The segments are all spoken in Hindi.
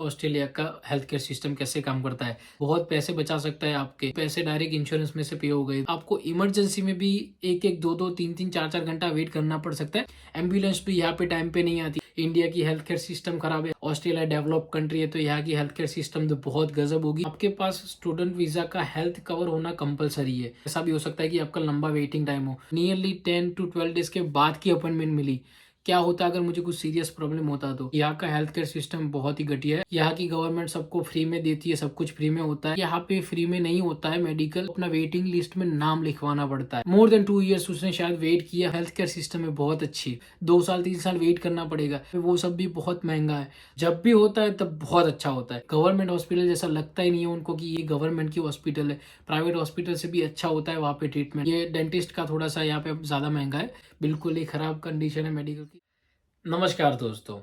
ऑस्ट्रेलिया का हेल्थ केयर सिस्टम कैसे काम करता है। बहुत पैसे बचा सकता है, आपके पैसे डायरेक्ट इंश्योरेंस में से पे हो गए। आपको इमरजेंसी में भी एक एक दो दो तीन तीन चार चार घंटा वेट करना पड़ सकता है। एम्बुलेंस भी यहाँ पे टाइम पे नहीं आती। इंडिया की हेल्थ केयर सिस्टम खराब है, ऑस्ट्रेलिया डेवलप कंट्री है, तो यहाँ की हेल्थ केयर सिस्टम तो बहुत गजब होगी। आपके पास स्टूडेंट वीजा का हेल्थ कवर होना कंपलसरी है। ऐसा भी हो सकता है कि आपका लंबा वेटिंग टाइम हो, नियरली 10 to 12 डेज के बाद की अपॉइंटमेंट मिली। क्या होता अगर मुझे कुछ सीरियस प्रॉब्लम होता तो। यहाँ का हेल्थ केयर सिस्टम बहुत ही घटिया है। यहाँ की गवर्नमेंट सबको फ्री में देती है, सब कुछ फ्री में होता है। यहाँ पे फ्री में नहीं होता है मेडिकल, अपना वेटिंग लिस्ट में नाम लिखवाना पड़ता है। मोर देन 2 years उसने शायद वेट किया। हेल्थ केयर सिस्टम है बहुत अच्छी, 2 साल 3 साल वेट करना पड़ेगा, वो सब भी बहुत महंगा है। जब भी होता है तब बहुत अच्छा होता है। गवर्नमेंट हॉस्पिटल जैसा लगता ही नहीं है उनको कि ये गवर्नमेंट की हॉस्पिटल है। प्राइवेट हॉस्पिटल से भी अच्छा होता है वहाँ पे ट्रीटमेंट। ये डेंटिस्ट का थोड़ा सा यहाँ पे ज्यादा महंगा है, बिल्कुल ही खराब कंडीशन है मेडिकल की। नमस्कार दोस्तों,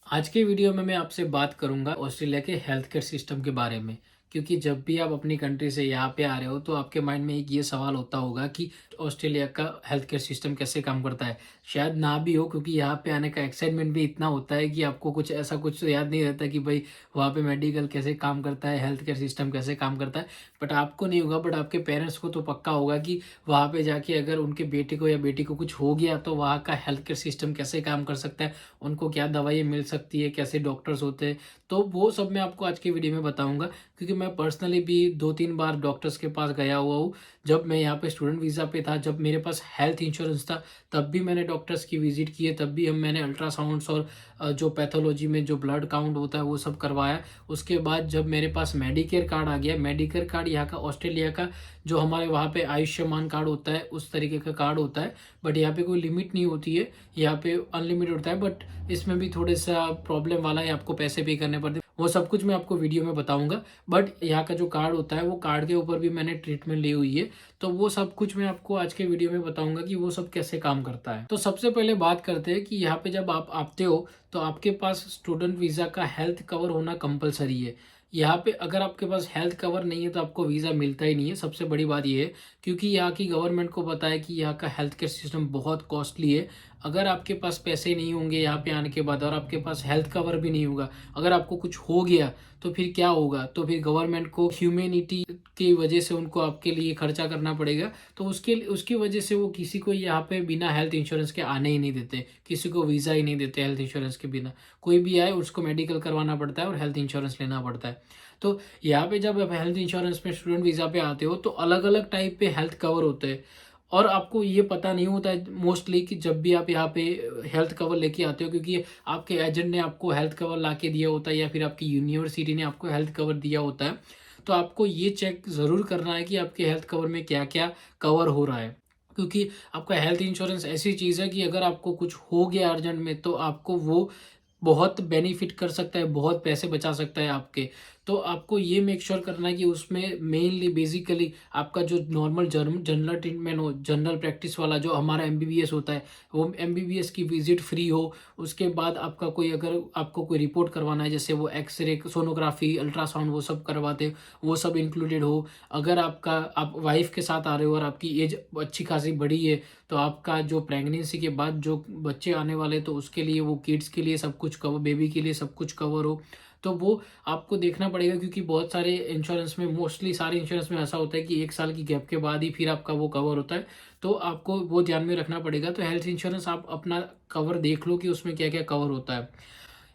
आज के वीडियो में मैं आपसे बात करूंगा ऑस्ट्रेलिया के हेल्थ केयर सिस्टम के बारे में। क्योंकि जब भी आप अपनी कंट्री से यहाँ पे आ रहे हो तो आपके माइंड में एक ये सवाल होता होगा कि ऑस्ट्रेलिया का हेल्थ केयर सिस्टम कैसे काम करता है। शायद ना भी हो, क्योंकि यहाँ पे आने का एक्साइटमेंट भी इतना होता है कि आपको कुछ ऐसा कुछ याद नहीं रहता कि भाई वहाँ पे मेडिकल कैसे काम करता है, हेल्थ केयर सिस्टम कैसे काम करता है। बट आपको नहीं होगा, बट आपके पेरेंट्स को तो पक्का होगा कि वहाँ पे जाके अगर उनके बेटे को या बेटी को कुछ हो गया तो वहाँ का हेल्थ केयर सिस्टम कैसे काम कर सकता है, उनको क्या दवाइयाँ मिल सकती है, कैसे डॉक्टर्स होते हैं। तो वो सब मैं आपको आज की वीडियो में बताऊंगा, क्योंकि मैं पर्सनली भी 2-3 बार डॉक्टर्स के पास गया हुआ हूँ। जब मैं यहाँ पे स्टूडेंट वीज़ा पे था, जब मेरे पास हेल्थ इंश्योरेंस था, तब भी मैंने डॉक्टर्स की विजिट की है। तब भी मैंने अल्ट्रासाउंड्स और जो पैथोलॉजी में जो ब्लड काउंट होता है वो सब करवाया। उसके बाद जब मेरे पास मेडिकेयर कार्ड आ गया, मेडिकेयर कार्ड यहाँ का ऑस्ट्रेलिया का जो हमारे वहाँ पे आयुष्मान कार्ड होता है उस तरीके का कार्ड होता है। बट यहाँ पे कोई लिमिट नहीं होती है, यहाँ पे अनलिमिटेड होता है। बट इसमें भी थोड़े सा प्रॉब्लम वाला है, आपको पैसे पे करने पड़ते हैं। वो सब कुछ मैं आपको वीडियो में बताऊंगा। बट यहाँ का जो कार्ड होता है वो कार्ड के ऊपर भी मैंने ट्रीटमेंट ली हुई है, तो वो सब कुछ मैं आपको आज के वीडियो में बताऊंगा कि वो सब कैसे काम करता है। तो सबसे पहले बात करते हैं कि यहाँ पे जब आप आते हो तो आपके पास स्टूडेंट वीज़ा का हेल्थ कवर होना कंपलसरी है। यहाँ पे अगर आपके पास हेल्थ कवर नहीं है तो आपको वीज़ा मिलता ही नहीं है। सबसे बड़ी बात ये है, क्योंकि यहाँ की गवर्नमेंट को पता है कि यहाँ का हेल्थ केयर सिस्टम बहुत कॉस्टली है। अगर आपके पास पैसे नहीं होंगे यहाँ पे आने के बाद और आपके पास हेल्थ कवर भी नहीं होगा, अगर आपको कुछ हो गया तो फिर क्या होगा। तो फिर गवर्नमेंट को ह्यूमैनिटी की वजह से उनको आपके लिए खर्चा करना पड़ेगा। तो उसकी वजह से वो किसी को यहाँ पे बिना हेल्थ इंश्योरेंस के आने ही नहीं देते, किसी को वीज़ा ही नहीं देते हेल्थ इंश्योरेंस के बिना। कोई भी आए उसको मेडिकल करवाना पड़ता है और हेल्थ इंश्योरेंस लेना पड़ता है। तो यहाँ पे जब आप हेल्थ इंश्योरेंस में स्टूडेंट वीज़ा पे आते हो तो अलग अलग टाइप पे हेल्थ कवर होते हैं। और आपको ये पता नहीं होता है मोस्टली कि जब भी आप यहाँ पे हेल्थ कवर लेके आते हो, क्योंकि आपके एजेंट ने आपको हेल्थ कवर ला के दिया होता है या फिर आपकी यूनिवर्सिटी ने आपको हेल्थ कवर दिया होता है। तो आपको ये चेक ज़रूर करना है कि आपके हेल्थ कवर में क्या क्या कवर हो रहा है। क्योंकि आपका हेल्थ इंश्योरेंस ऐसी चीज़ है कि अगर आपको कुछ हो गया अर्जेंट में तो आपको वो बहुत बेनिफिट कर सकता है, बहुत पैसे बचा सकता है आपके। तो आपको ये मेक श्योर करना है कि उसमें मेनली बेसिकली आपका जो नॉर्मल जनरल ट्रीटमेंट हो, जनरल प्रैक्टिस वाला जो हमारा एमबीबीएस होता है, वो एमबीबीएस की विजिट फ्री हो। उसके बाद आपका कोई अगर आपको कोई रिपोर्ट करवाना है, जैसे वो एक्सरे, सोनोग्राफी, अल्ट्रासाउंड वो सब करवाते, वो सब इंक्लूडेड हो। अगर आप वाइफ के साथ आ रहे हो और आपकी एज अच्छी खासी बड़ी है तो आपका जो प्रेगनेंसी के बाद जो बच्चे आने वाले तो उसके लिए वो किड्स के लिए सब कुछ कवर, बेबी के लिए सब कुछ कवर हो। तो वो आपको देखना पड़ेगा, क्योंकि बहुत सारे इंश्योरेंस में, मोस्टली सारे इंश्योरेंस में ऐसा होता है कि 1 साल की गैप के बाद ही फिर आपका वो कवर होता है। तो आपको वो ध्यान में रखना पड़ेगा। तो हेल्थ इंश्योरेंस आप अपना कवर देख लो कि उसमें क्या क्या कवर होता है।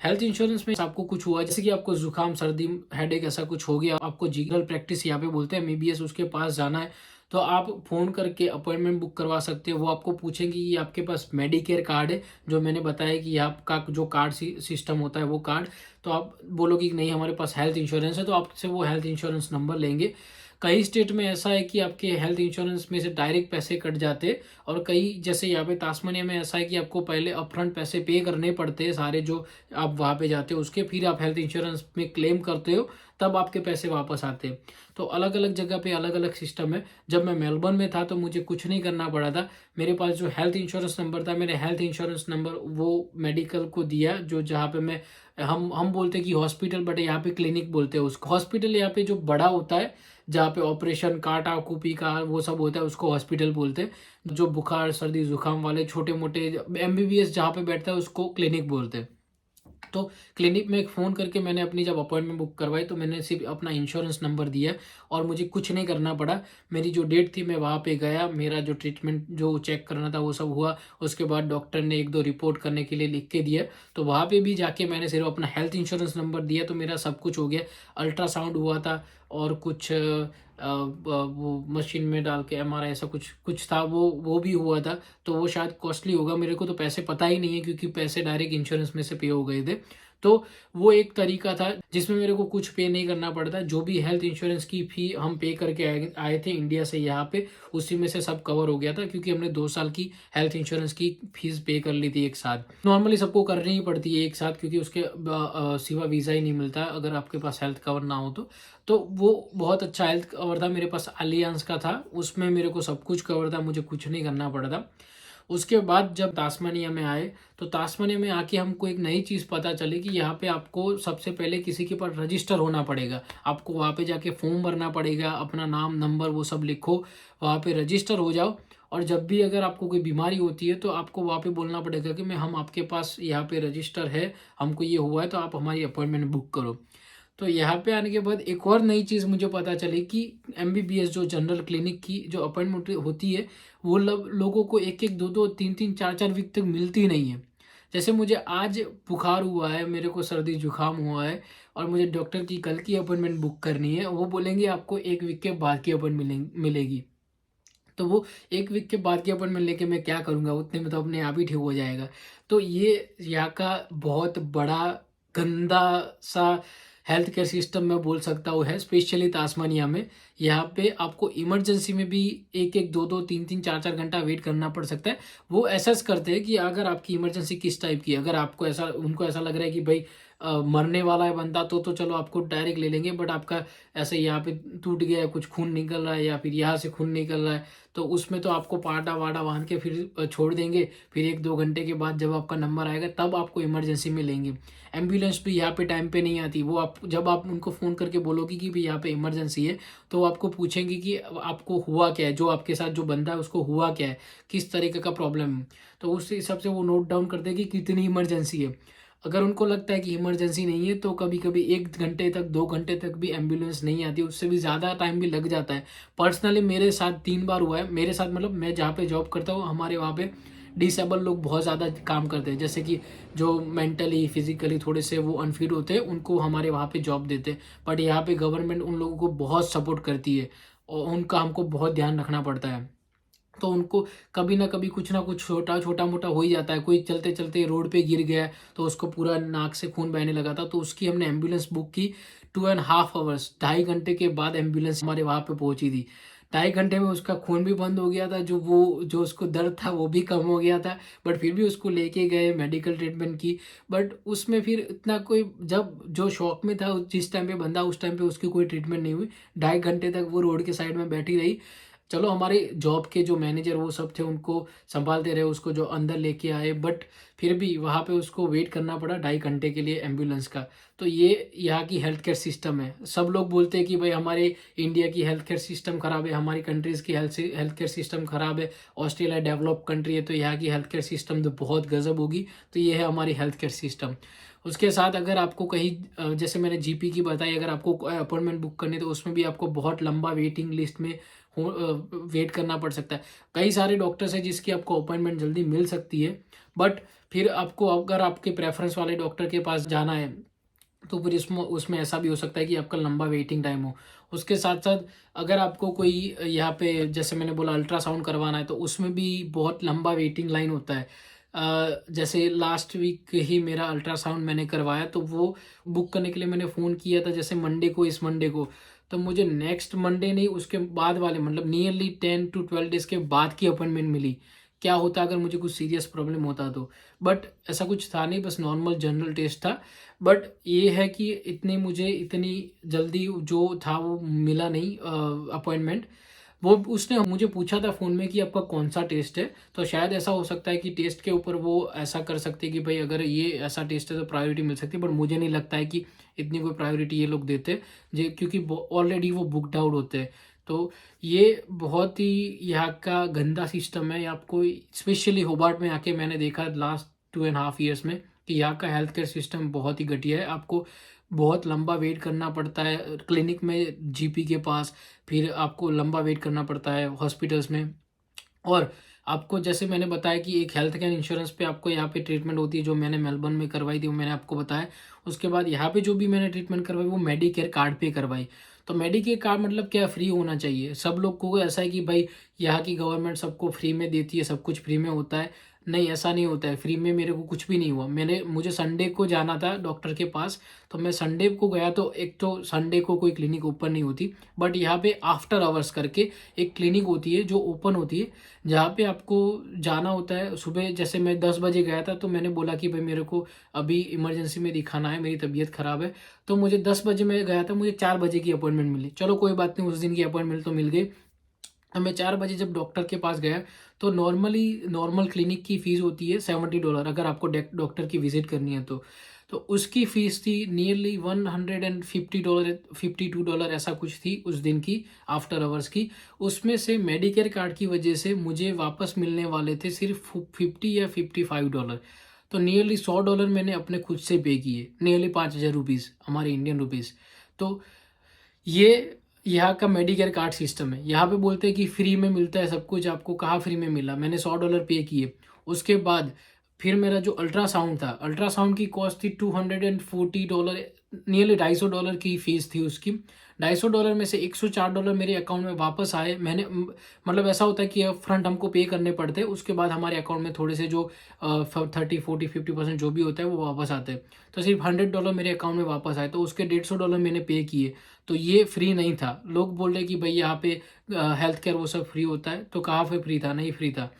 हेल्थ इंश्योरेंस में आपको कुछ हुआ, जैसे कि आपको जुकाम, सर्दी, हेडेक ऐसा कुछ हो गया, आपको जनरल प्रैक्टिस यहाँ पे बोलते हैं एमबीबीएस, उसके पास जाना है, तो आप फ़ोन करके अपॉइंटमेंट बुक करवा सकते हो। वो आपको पूछेंगे कि आपके पास मेडिकेयर कार्ड है, जो मैंने बताया कि आपका जो कार्ड सिस्टम होता है वो कार्ड। तो आप बोलोगे कि नहीं हमारे पास हेल्थ इंश्योरेंस है, तो आपसे वो हेल्थ इंश्योरेंस नंबर लेंगे। कई स्टेट में ऐसा है कि आपके हेल्थ इंश्योरेंस में से डायरेक्ट पैसे कट जाते हैं, और कई जैसे यहाँ पे तास्मानिया में ऐसा है कि आपको पहले अपफ्रंट पैसे पे करने पड़ते हैं सारे, जो आप वहाँ पे जाते हो उसके, फिर आप हेल्थ इंश्योरेंस में क्लेम करते हो, तब आपके पैसे वापस आते हैं। तो अलग अलग जगह पे अलग अलग सिस्टम है। जब मैं मेलबर्न में था तो मुझे कुछ नहीं करना पड़ा था। मेरे पास जो हेल्थ इंश्योरेंस नंबर था, मैंने हेल्थ इंश्योरेंस नंबर वो मेडिकल को दिया, जो जहाँ पे मैं, हम बोलते हैं कि हॉस्पिटल, बट यहाँ पे क्लिनिक बोलते हैं उसको। हॉस्पिटल यहाँ पे जो बड़ा होता है, जहाँ पे ऑपरेशन, काटा कुपी का वो सब होता है, उसको हॉस्पिटल बोलते हैं। जो बुखार, सर्दी, जुकाम वाले छोटे मोटे एमबीबीएस जहाँ पे बैठता है उसको क्लिनिक बोलते हैं। तो क्लिनिक में एक फ़ोन करके मैंने अपनी जब अपॉइंटमेंट बुक करवाई तो मैंने सिर्फ अपना इंश्योरेंस नंबर दिया और मुझे कुछ नहीं करना पड़ा। मेरी जो डेट थी मैं वहाँ पे गया, मेरा जो ट्रीटमेंट जो चेक करना था वो सब हुआ। उसके बाद डॉक्टर ने 1-2 रिपोर्ट करने के लिए लिख के दिया, तो वहाँ पे भी जाके मैंने सिर्फ अपना हेल्थ इंश्योरेंस नंबर दिया तो मेरा सब कुछ हो गया। अल्ट्रासाउंड हुआ था और कुछ वो मशीन में डाल के एमआरआई ऐसा कुछ कुछ था, वो भी हुआ था। तो वो शायद कॉस्टली होगा, मेरे को तो पैसे पता ही नहीं है क्योंकि पैसे डायरेक्ट इंश्योरेंस में से पे हो गए थे। तो वो एक तरीका था जिसमें मेरे को कुछ पे नहीं करना पड़ता। जो भी हेल्थ इंश्योरेंस की फी हम पे करके आए आए थे इंडिया से यहाँ पे, उसी में से सब कवर हो गया था क्योंकि हमने 2 साल की हेल्थ इंश्योरेंस की फीस पे कर ली थी एक साथ। नॉर्मली सबको करनी ही पड़ती है एक साथ क्योंकि उसके सिवा वीज़ा ही नहीं मिलता अगर आपके पास हेल्थ कवर ना हो तो वो बहुत अच्छा हेल्थ कवर था मेरे पास, अलियांस का था, उसमें मेरे को सब कुछ कवर था, मुझे कुछ नहीं करना पड़ा था। उसके बाद जब तास्मानिया में आए तो तास्मानिया में आके हमको एक नई चीज़ पता चली कि यहाँ पे आपको सबसे पहले किसी के पास रजिस्टर होना पड़ेगा। आपको वहाँ पे जाके फॉर्म भरना पड़ेगा, अपना नाम नंबर वो सब लिखो, वहाँ पे रजिस्टर हो जाओ और जब भी अगर आपको कोई बीमारी होती है तो आपको वहाँ पे बोलना पड़ेगा कि मैं हम आपके पास यहाँ पे रजिस्टर है, हमको ये हुआ है तो आप हमारी अपॉइंटमेंट बुक करो। तो यहाँ पे आने के बाद एक और नई चीज़ मुझे पता चली कि एमबीबीएस जो जनरल क्लिनिक की जो अपॉइंटमेंट होती है वो लोगों को 1-1, 2-2, 3-3, 4-4 वीक तक मिलती नहीं है। जैसे मुझे आज बुखार हुआ है, मेरे को सर्दी जुकाम हुआ है और मुझे डॉक्टर की कल की अपॉइंटमेंट बुक करनी है, वो बोलेंगे आपको 1 वीक के बाद की अपॉइंटमेंट मिलेगी। तो वो 1 वीक के बाद की अपॉइंटमेंट लेके मैं क्या करूँगा, उतने में तो अपने आप ही ठीक हो जाएगा। तो ये यहाँ का बहुत बड़ा गंदा सा हेल्थ केयर सिस्टम मैं बोल सकता हूँ है, स्पेशली तास्मानिया में। यहाँ पे आपको इमरजेंसी में भी 1-1, 2-2, 3-3, 4-4 घंटा वेट करना पड़ सकता है। वो असेस करते हैं कि अगर आपकी इमरजेंसी किस टाइप की है, अगर आपको ऐसा उनको ऐसा लग रहा है कि भाई मरने वाला है बंदा तो चलो आपको डायरेक्ट ले लेंगे, बट आपका ऐसे यहाँ पे टूट गया है, कुछ खून निकल रहा है या फिर यहाँ से खून निकल रहा है, तो उसमें तो आपको पाटा वाटा बांध के फिर छोड़ देंगे। फिर 1-2 घंटे के बाद जब आपका नंबर आएगा तब आपको इमरजेंसी में लेंगे। एम्बुलेंस भी यहाँ पे टाइम पे नहीं आती। वो आप जब आप उनको फ़ोन करके बोलोगे कि भाई यहाँ पे इमरजेंसी है तो वो आपको पूछेंगे कि आपको हुआ क्या है, जो आपके साथ जो बंदा है उसको हुआ क्या है, किस तरीके का प्रॉब्लम है। तो उस हिसाब से वो नोट डाउन करते हैं कि कितनी इमरजेंसी है। अगर उनको लगता है कि इमरजेंसी नहीं है तो कभी कभी 1 घंटे तक 2 घंटे तक भी एम्बुलेंस नहीं आती, उससे भी ज़्यादा टाइम भी लग जाता है। पर्सनली मेरे साथ 3 बार हुआ है। मेरे साथ मतलब मैं जहाँ पे जॉब करता हूँ हमारे वहाँ पे डिसेबल लोग बहुत ज़्यादा काम करते हैं, जैसे कि जो मेंटली फिजिकली थोड़े से वो अनफिट होते हैं उनको हमारे वहाँ पे जॉब देते हैं। बट यहाँ पे गवर्नमेंट उन लोगों को बहुत सपोर्ट करती है और उनका हमको बहुत ध्यान रखना पड़ता है। तो उनको कभी ना कुछ छोटा छोटा मोटा हो ही जाता है। कोई चलते चलते रोड पे गिर गया तो उसको पूरा नाक से खून बहने लगा था, तो उसकी हमने एम्बुलेंस बुक की 2.5 आवर्स, 2.5 घंटे के बाद एम्बुलेंस हमारे वहाँ पे पहुंची थी। 2.5 घंटे में उसका खून भी बंद हो गया था, जो उसको दर्द था वो भी कम हो गया था। बट फिर भी उसको लेके गए, मेडिकल ट्रीटमेंट की। बट उसमें फिर इतना कोई, जब जो शॉक में था जिस टाइम पे बंदा, उस टाइम पे उसकी कोई ट्रीटमेंट नहीं हुई। 2.5 घंटे तक वो रोड के साइड में बैठी रही। चलो हमारे जॉब के जो मैनेजर वो सब थे उनको संभालते रहे, उसको जो अंदर लेके आए, बट फिर भी वहाँ पे उसको वेट करना पड़ा 2.5 घंटे के लिए एम्बुलेंस का। तो ये यहाँ की हेल्थ केयर सिस्टम है। सब लोग बोलते हैं कि भाई हमारे इंडिया की हेल्थ केयर सिस्टम खराब है, हमारी कंट्रीज़ की हेल्थ केयर सिस्टम खराब है। ऑस्ट्रेलिया डेवलप कंट्री है तो यहाँ की हेल्थ केयर सिस्टम तो बहुत गजब होगी। तो ये है हमारी हेल्थ केयर सिस्टम। उसके साथ अगर आपको कहीं जैसे मैंने जीपी की बताई, अगर आपको अपॉइंटमेंट बुक करनी है तो उसमें भी आपको बहुत लंबा वेटिंग लिस्ट में वेट करना पड़ सकता है। कई सारे डॉक्टर्स हैं जिसकी आपको अपॉइंटमेंट जल्दी मिल सकती है, बट फिर आपको अगर आपके प्रेफरेंस वाले डॉक्टर के पास जाना है तो फिर इसमें उसमें ऐसा भी हो सकता है कि आपका लंबा वेटिंग टाइम हो। उसके साथ साथ अगर आपको कोई यहाँ पे जैसे मैंने बोला अल्ट्रासाउंड करवाना है तो उसमें भी बहुत लंबा वेटिंग लाइन होता है। जैसे लास्ट वीक ही मेरा अल्ट्रासाउंड मैंने करवाया तो वो बुक करने के लिए मैंने फ़ोन किया था जैसे मंडे को, इस मंडे को। तो मुझे नेक्स्ट मंडे नहीं, उसके बाद वाले मतलब नियरली 10 to 12 डेज़ के बाद की अपॉइंटमेंट मिली। क्या होता अगर मुझे कुछ सीरियस प्रॉब्लम होता तो, बट ऐसा कुछ था नहीं, बस नॉर्मल जनरल टेस्ट था। बट ये है कि मुझे इतनी जल्दी जो था वो मिला नहीं अपॉइंटमेंट। वो उसने मुझे पूछा था फ़ोन में कि आपका कौन सा टेस्ट है, तो शायद ऐसा हो सकता है कि टेस्ट के ऊपर वो ऐसा कर सकते हैं कि भाई अगर ये ऐसा टेस्ट है तो प्रायोरिटी मिल सकती है, बट मुझे नहीं लगता है कि इतनी कोई प्रायोरिटी ये लोग देते जे, क्योंकि ऑलरेडी वो बुकड आउट होते हैं। तो ये बहुत ही यहाँ का गंदा सिस्टम है। आपको स्पेशली होबार्ट में आके मैंने देखा लास्ट 2.5 ईयर्स में कि यहाँ का हेल्थ केयर सिस्टम बहुत ही घटिया है। आपको बहुत लंबा वेट करना पड़ता है क्लिनिक में, जीपी के पास, फिर आपको लंबा वेट करना पड़ता है हॉस्पिटल्स में। और आपको जैसे मैंने बताया कि एक हेल्थ केयर इंश्योरेंस पे आपको यहाँ पे ट्रीटमेंट होती है, जो मैंने मेलबर्न में करवाई थी वो मैंने आपको बताया। उसके बाद यहाँ पे जो भी मैंने ट्रीटमेंट करवाई वो मेडिकेयर कार्ड पे करवाई। तो मेडिकेयर कार्ड मतलब क्या, फ्री होना चाहिए। सब लोग को ऐसा है कि भाई यहाँ की गवर्नमेंट सबको फ्री में देती है, सब कुछ फ्री में होता है। नहीं, ऐसा नहीं होता है। फ्री में मेरे को कुछ भी नहीं हुआ। मुझे संडे को जाना था डॉक्टर के पास, तो मैं संडे को गया। तो एक तो संडे को कोई क्लिनिक ओपन नहीं होती, बट यहाँ पे आफ्टर आवर्स करके एक क्लिनिक होती है जो ओपन होती है, जहाँ पे आपको जाना होता है सुबह। जैसे मैं 10 बजे गया था, तो मैंने बोला कि भाई मेरे को अभी इमरजेंसी में दिखाना है, मेरी तबीयत ख़राब है। तो मुझे 10 बजे मैं गया था, मुझे 4 बजे की अपॉइंटमेंट मिली। चलो कोई बात नहीं, उस दिन की अपॉइंटमेंट तो मिल गई। तो मैं 4 बजे जब डॉक्टर के पास गया, तो नॉर्मल क्लिनिक की फ़ीस होती है $70, अगर आपको डॉक्टर की विज़िट करनी है तो। तो उसकी फ़ीस थी नियरली $150, $52 ऐसा कुछ थी उस दिन की, आफ्टर आवर्स की। उसमें से मेडिकेयर कार्ड की वजह से मुझे वापस मिलने वाले थे सिर्फ 50 या $55। तो नियरली $100 मैंने अपने खुद से पे किए, नियरली 5,000 रुपीज़, हमारे इंडियन रुपीज़। तो ये यहाँ का मेडिकेयर कार्ड सिस्टम है। यहाँ पे बोलते हैं कि फ्री में मिलता है सब कुछ, आपको कहाँ फ्री में मिला। मैंने $100 पे किए। उसके बाद फिर मेरा जो अल्ट्रासाउंड था, अल्ट्रासाउंड की कॉस्ट थी $240, नियरली $250 की फ़ीस थी उसकी। $250 में से $104 मेरे अकाउंट में वापस आए। मतलब ऐसा होता है कि अप फ्रंट हमको पे करने पड़ते हैं, उसके बाद हमारे अकाउंट में थोड़े से जो 30, 40, 50% जो भी होता है वो वापस आते हैं। तो सिर्फ $100 मेरे अकाउंट में वापस आए, तो उसके $150 मैंने पे किए। तो ये फ्री नहीं था। लोग बोल रहे कि भाई यहाँ पे हेल्थ केयर वो सब फ्री होता है, तो कहाँ पे फ्री था? नहीं फ्री था।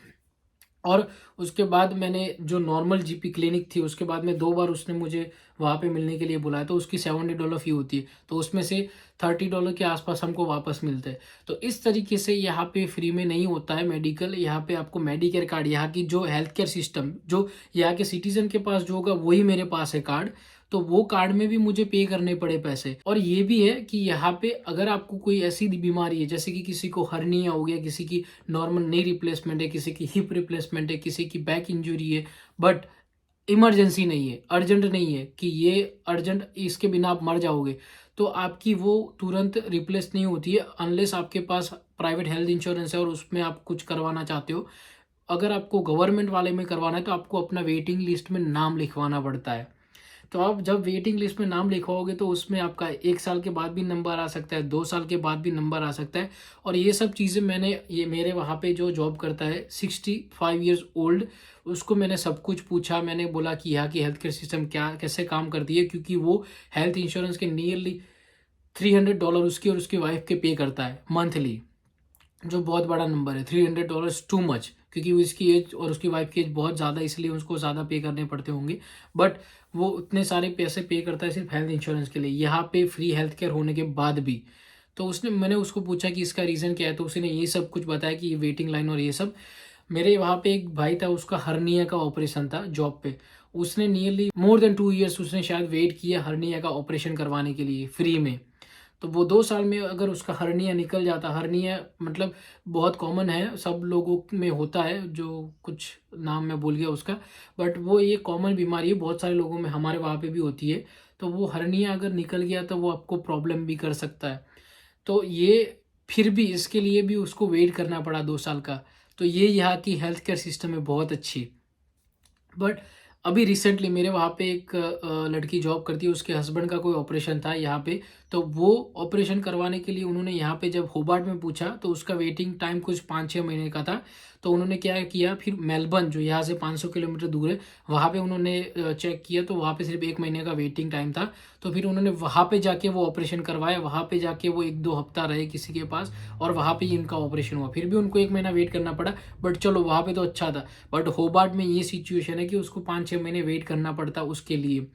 और उसके बाद मैंने जो नॉर्मल जीपी क्लिनिक थी, उसके बाद में 2 बार उसने मुझे वहाँ पे मिलने के लिए बुलाया, तो उसकी $70 फ़ी होती है। तो उसमें से $30 के आसपास हमको वापस मिलते हैं। तो इस तरीके से यहाँ पे फ्री में नहीं होता है मेडिकल। यहाँ पे आपको मेडिकेयर कार्ड, यहाँ की जो हेल्थ केयर सिस्टम, जो यहाँ के सिटीजन के पास जो होगा वही मेरे पास है कार्ड। तो वो कार्ड में भी मुझे पे करने पड़े पैसे। और ये भी है कि यहाँ पे अगर आपको कोई ऐसी बीमारी है, जैसे कि किसी को हर्निया हो गया, किसी की नॉर्मल नी रिप्लेसमेंट है, किसी की हिप रिप्लेसमेंट है, किसी की बैक इंजरी है, बट इमरजेंसी नहीं है, अर्जेंट नहीं है कि ये अर्जेंट, इसके बिना आप मर जाओगे, तो आपकी वो तुरंत रिप्लेस नहीं होती है, अनलेस आपके पास प्राइवेट हेल्थ इंश्योरेंस है और उसमें आप कुछ करवाना चाहते हो। अगर आपको गवर्नमेंट वाले में करवाना है तो आपको अपना वेटिंग लिस्ट में नाम लिखवाना पड़ता है। तो आप जब वेटिंग लिस्ट में नाम लिखवाओगे तो उसमें आपका 1 साल के बाद भी नंबर आ सकता है, 2 साल के बाद भी नंबर आ सकता है। और ये सब चीज़ें ये मेरे वहाँ पे जो जॉब करता है 65 ईयर्स ओल्ड, उसको मैंने सब कुछ पूछा। मैंने बोला कि यहाँ की हेल्थ केयर सिस्टम क्या कैसे काम करती है, क्योंकि वो हेल्थ इंश्योरेंस के नियरली $300 उसकी और उसकी वाइफ के पे करता है मंथली, जो बहुत बड़ा नंबर है। $300 टू मच, क्योंकि उसकी एज और उसकी वाइफ की एज बहुत ज़्यादा, इसलिए उसको ज़्यादा पे करने पड़ते होंगे। बट वो उतने सारे पैसे पे करता है सिर्फ हेल्थ इंश्योरेंस के लिए, यहाँ पे फ्री हेल्थ केयर होने के बाद भी। तो मैंने उसको पूछा कि इसका रीज़न क्या है, तो उसने ये सब कुछ बताया कि ये वेटिंग लाइन और ये सब। मेरे वहाँ पे एक भाई था, उसका हर्निया का ऑपरेशन था जॉब पे। उसने नियरली मोर देन 2 ईयर्स उसने शायद वेट किया हर्निया का ऑपरेशन करवाने के लिए फ्री में। तो वो 2 साल में अगर उसका हर्निया निकल जाता, हर्निया मतलब बहुत कॉमन है, सब लोगों में होता है, जो कुछ नाम मैं भूल गया उसका, बट वो ये कॉमन बीमारी है, बहुत सारे लोगों में, हमारे वहाँ पे भी होती है। तो वो हर्निया अगर निकल गया तो वो आपको प्रॉब्लम भी कर सकता है। तो ये फिर भी इसके लिए भी उसको वेट करना पड़ा 2 साल का। तो ये यहाँ की हेल्थ केयर सिस्टम है बहुत अच्छी। बट अभी रिसेंटली मेरे वहाँ पे एक लड़की जॉब करती है, उसके हस्बैंड का कोई ऑपरेशन था यहाँ पे। तो वो ऑपरेशन करवाने के लिए उन्होंने यहाँ पे जब होबार्ट में पूछा, तो उसका वेटिंग टाइम कुछ 5-6 महीने का था। तो उन्होंने क्या किया, फिर मेलबर्न जो यहाँ से 500 किलोमीटर दूर है, वहाँ पे उन्होंने चेक किया, तो वहाँ पे सिर्फ 1 महीने का वेटिंग टाइम था। तो फिर उन्होंने वहाँ पे जाके वो ऑपरेशन करवाया, वहाँ पे जाके वो 1-2 हफ्ता रहे किसी के पास, और वहाँ पे ही इनका ऑपरेशन हुआ। फिर भी उनको 1 महीना वेट करना पड़ा, बट चलो वहाँ पे तो अच्छा था। बट होबार्ट में ये सिचुएशन है कि उसको 5-6 महीने वेट करना पड़ता उसके लिए।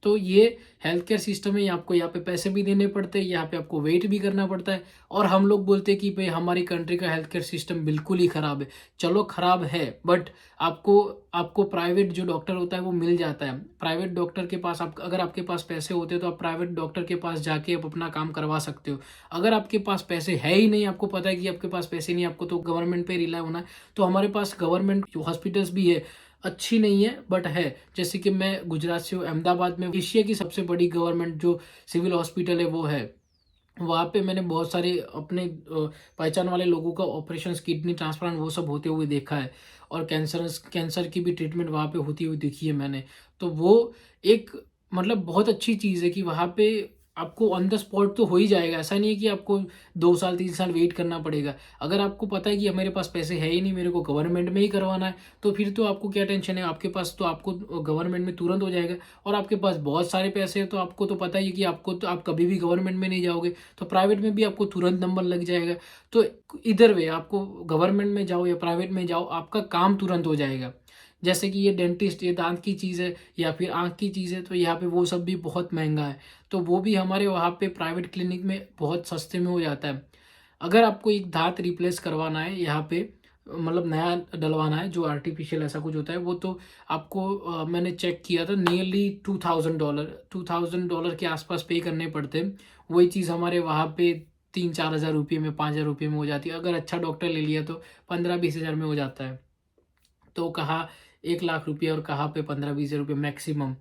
तो ये हेल्थ केयर सिस्टम है, आपको यहाँ पे पैसे भी देने पड़ते हैं, यहाँ पे आपको वेट भी करना पड़ता है। और हम लोग बोलते हैं कि भाई हमारी कंट्री का हेल्थ केयर सिस्टम बिल्कुल ही ख़राब है। चलो ख़राब है, बट आपको आपको प्राइवेट जो डॉक्टर होता है वो मिल जाता है। प्राइवेट डॉक्टर के पास अगर आपके पास पैसे होते हैं तो आप प्राइवेट डॉक्टर के पास जाके आप अपना काम करवा सकते हो। अगर आपके पास पैसे है ही नहीं, आपको पता है कि आपके पास पैसे नहीं, आपको तो गवर्नमेंट पे रिलाई होना है, तो हमारे पास गवर्नमेंट हॉस्पिटल्स भी है। अच्छी नहीं है बट है। जैसे कि मैं गुजरात से हूँ, अहमदाबाद में एशिया की सबसे बड़ी गवर्नमेंट जो सिविल हॉस्पिटल है वो है। वहाँ पे मैंने बहुत सारे अपने पहचान वाले लोगों का ऑपरेशन, किडनी ट्रांसप्लांट वो सब होते हुए देखा है, और कैंसर की भी ट्रीटमेंट वहाँ पे होती हुई देखी है मैंने। तो वो एक मतलब बहुत अच्छी चीज़ है कि वहाँ पे आपको ऑन द स्पॉट तो हो ही जाएगा। ऐसा नहीं है कि आपको 2 साल 3 साल वेट करना पड़ेगा। अगर आपको पता है कि मेरे पास पैसे है ही नहीं, मेरे को गवर्नमेंट में ही करवाना है, तो फिर तो आपको क्या टेंशन है, आपके पास तो आपको गवर्नमेंट में तुरंत हो जाएगा। और आपके पास बहुत सारे पैसे हैं तो आपको तो पता ही है कि आपको तो आप कभी भी गवर्नमेंट में नहीं जाओगे, तो प्राइवेट में भी आपको तुरंत नंबर लग जाएगा। तो इधर वे आपको गवर्नमेंट में जाओ या प्राइवेट में जाओ, आपका काम तुरंत हो जाएगा। जैसे कि ये डेंटिस्ट, ये दांत की चीज़ है या फिर आँख की चीज़ है, तो यहाँ पे वो सब भी बहुत महंगा है। तो वो भी हमारे वहाँ पे प्राइवेट क्लिनिक में बहुत सस्ते में हो जाता है। अगर आपको एक दांत रिप्लेस करवाना है यहाँ पे, मतलब नया डलवाना है जो आर्टिफिशियल ऐसा कुछ होता है, वो तो आपको मैंने चेक किया था नियरली $2,000 के आसपास पे करने पड़ते हैं। वही चीज़ हमारे वहाँ पे 3-4 हज़ार रुपये में, 5 हज़ार रुपये में हो जाती है। अगर अच्छा डॉक्टर ले लिया तो 15-20 हज़ार में हो जाता है। तो कहाँ 1 लाख रुपये और कहाँ पे 15-20 हज़ार रुपये मैक्सिमम।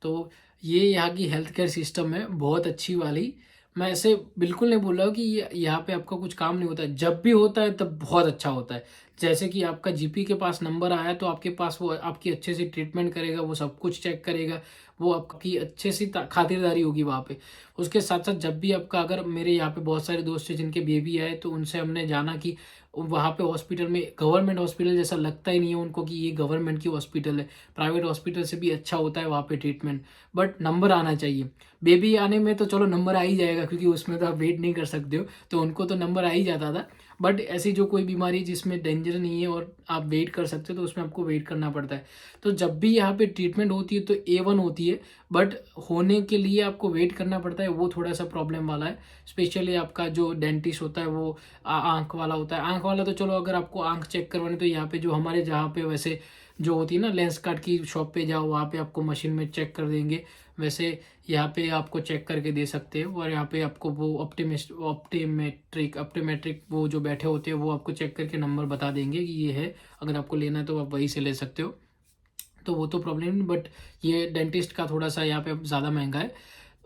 तो ये यहाँ की हेल्थ केयर सिस्टम है बहुत अच्छी वाली। मैं ऐसे बिल्कुल नहीं बोल रहा हूँ कि यहाँ पे आपका कुछ काम नहीं होता है, जब भी होता है तब बहुत अच्छा होता है। जैसे कि आपका जीपी के पास नंबर आया तो आपके पास वो आपकी अच्छे से ट्रीटमेंट करेगा, वो सब कुछ चेक करेगा, वो आपकी अच्छे से खातिरदारी होगी वहाँ पे। उसके साथ साथ जब भी आपका, अगर मेरे यहाँ पे बहुत सारे दोस्त हैं जिनके बेबी आए, तो उनसे हमने जाना कि वहाँ पे हॉस्पिटल में गवर्नमेंट हॉस्पिटल जैसा लगता ही नहीं है उनको कि ये गवर्नमेंट की हॉस्पिटल है। प्राइवेट हॉस्पिटल से भी अच्छा होता है वहाँ पे ट्रीटमेंट, बट नंबर आना चाहिए। बेबी आने में तो चलो नंबर आ ही जाएगा क्योंकि उसमें तो आप वेट नहीं कर सकते हो, तो उनको तो नंबर आ ही जाता था। बट ऐसी जो कोई बीमारी जिसमें डेंजर नहीं है और आप वेट कर सकते हो, तो उसमें आपको वेट करना पड़ता है। तो जब भी यहाँ पे ट्रीटमेंट होती है तो A1 होती है, बट होने के लिए आपको वेट करना पड़ता है, वो थोड़ा सा प्रॉब्लम वाला है। स्पेशली आपका जो डेंटिस्ट होता है वो आँख वाला होता है। आँख वाला तो चलो, अगर आपको आँख चेक करवानी तो यहाँ पे जो हमारे जहाँ पे वैसे जो होती है ना, लेंस कार्ड की शॉप पे जाओ, वहाँ पे आपको मशीन में चेक कर देंगे। वैसे यहाँ पे आपको चेक करके दे सकते हो, और यहाँ पे आपको वो ऑप्टीमेट्रिक वो जो बैठे होते हैं वो आपको चेक करके नंबर बता देंगे कि ये है। अगर आपको लेना है तो आप वहीं से ले सकते हो, तो वो तो प्रॉब्लम नहीं। बट ये डेंटिस्ट का थोड़ा सा यहाँ पे ज़्यादा महंगा है।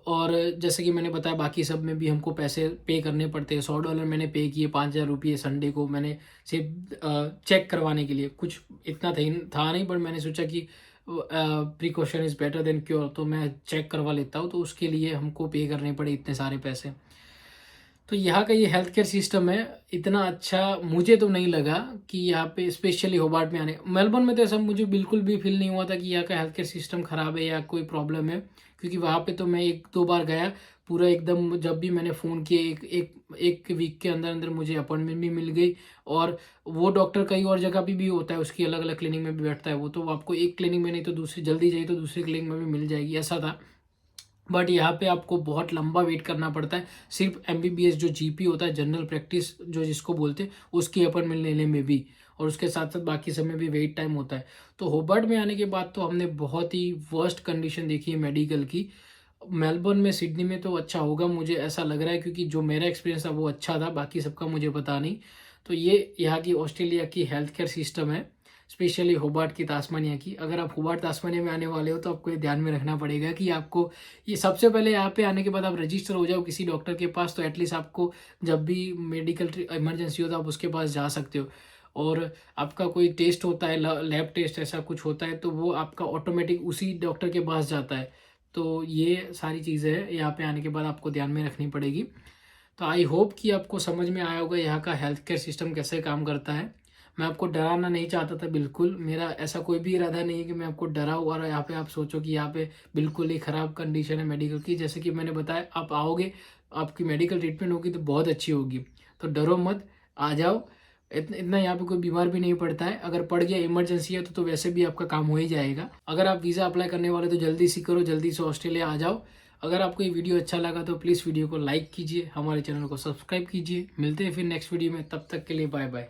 और जैसे कि मैंने बताया बाकी सब में भी हमको पैसे पे करने पड़ते हैं। $100 मैंने पे किए, 5,000 रुपये संडे को मैंने सिर्फ चेक करवाने के लिए। कुछ इतना था नहीं, बट मैंने सोचा कि precaution is better than cure, तो मैं चेक करवा लेता हूँ, तो उसके लिए हमको पे करने पड़े इतने सारे पैसे। तो यहाँ का ये हेल्थ केयर सिस्टम है, इतना अच्छा मुझे तो नहीं लगा कि यहाँ पे स्पेशली होबार्ट में आने। मेलबर्न में तो ऐसा मुझे बिल्कुल भी फील नहीं हुआ था कि यहाँ का हेल्थ केयर सिस्टम ख़राब है या कोई प्रॉब्लम है, क्योंकि वहाँ पे तो मैं 1-2 बार गया पूरा एकदम। जब भी मैंने फ़ोन किया एक वीक के अंदर अंदर मुझे अपॉइंटमेंट भी मिल गई। और वो डॉक्टर कई और जगह पे भी होता है, उसकी अलग अलग क्लिनिक में भी बैठता है वो, तो आपको एक क्लिनिक में नहीं तो दूसरी, जल्दी चाहिए तो दूसरी क्लिनिक में भी मिल जाएगी, ऐसा था। बट यहाँ पे आपको बहुत लंबा वेट करना पड़ता है। सिर्फ MBBS जो GP होता है, जनरल प्रैक्टिस जो जिसको बोलते हैं, उसकी अपॉइंटमेंट लेने में भी, और उसके साथ साथ बाकी सब में भी वेट टाइम होता है। तो होबर्ट में आने के बाद तो हमने बहुत ही वर्स्ट कंडीशन देखी है मेडिकल की। मेलबर्न में, सिडनी में तो अच्छा होगा मुझे ऐसा लग रहा है, क्योंकि जो मेरा एक्सपीरियंस था वो अच्छा था, बाकी सबका मुझे पता नहीं। तो ये यहाँ की ऑस्ट्रेलिया की हेल्थ केयर सिस्टम है, स्पेशली होबार्ट की, तास्मानिया की। अगर आप होबार्ट तास्मानिया में आने वाले हो तो आपको ये ध्यान में रखना पड़ेगा कि आपको ये सबसे पहले यहाँ पे आने के बाद आप रजिस्टर हो जाओ किसी डॉक्टर के पास, तो एटलीस्ट आपको जब भी मेडिकल इमरजेंसी हो तो आप उसके पास जा सकते हो। और आपका कोई टेस्ट होता है, लैब टेस्ट ऐसा कुछ होता है, तो वो आपका ऑटोमेटिक उसी डॉक्टर के पास जाता है। तो ये सारी चीज़ें हैं यहाँ पे आने के बाद आपको ध्यान में रखनी पड़ेगी। तो आई होप कि आपको समझ में आया होगा यहाँ का हेल्थ केयर सिस्टम कैसे काम करता है। मैं आपको डराना नहीं चाहता था बिल्कुल, मेरा ऐसा कोई भी इरादा नहीं है कि मैं आपको डराऊँ और यहाँ पे आप सोचो कि यहाँ पे बिल्कुल ही ख़राब कंडीशन है मेडिकल की। जैसे कि मैंने बताया, आप आओगे, आपकी मेडिकल ट्रीटमेंट होगी तो बहुत अच्छी होगी। तो डरो मत, आ जाओ। इतना यहाँ पे कोई बीमार भी नहीं पड़ता है। अगर पड़ गया, इमरजेंसी है, तो वैसे भी आपका काम हो ही जाएगा। अगर आप वीज़ा अप्लाई करने वाले तो जल्दी से करो, जल्दी से ऑस्ट्रेलिया आ जाओ। अगर आपको ये वीडियो अच्छा लगा तो प्लीज़ वीडियो को लाइक कीजिए, हमारे चैनल को सब्सक्राइब कीजिए। मिलते हैं फिर नेक्स्ट वीडियो में, तब तक के लिए बाय बाय।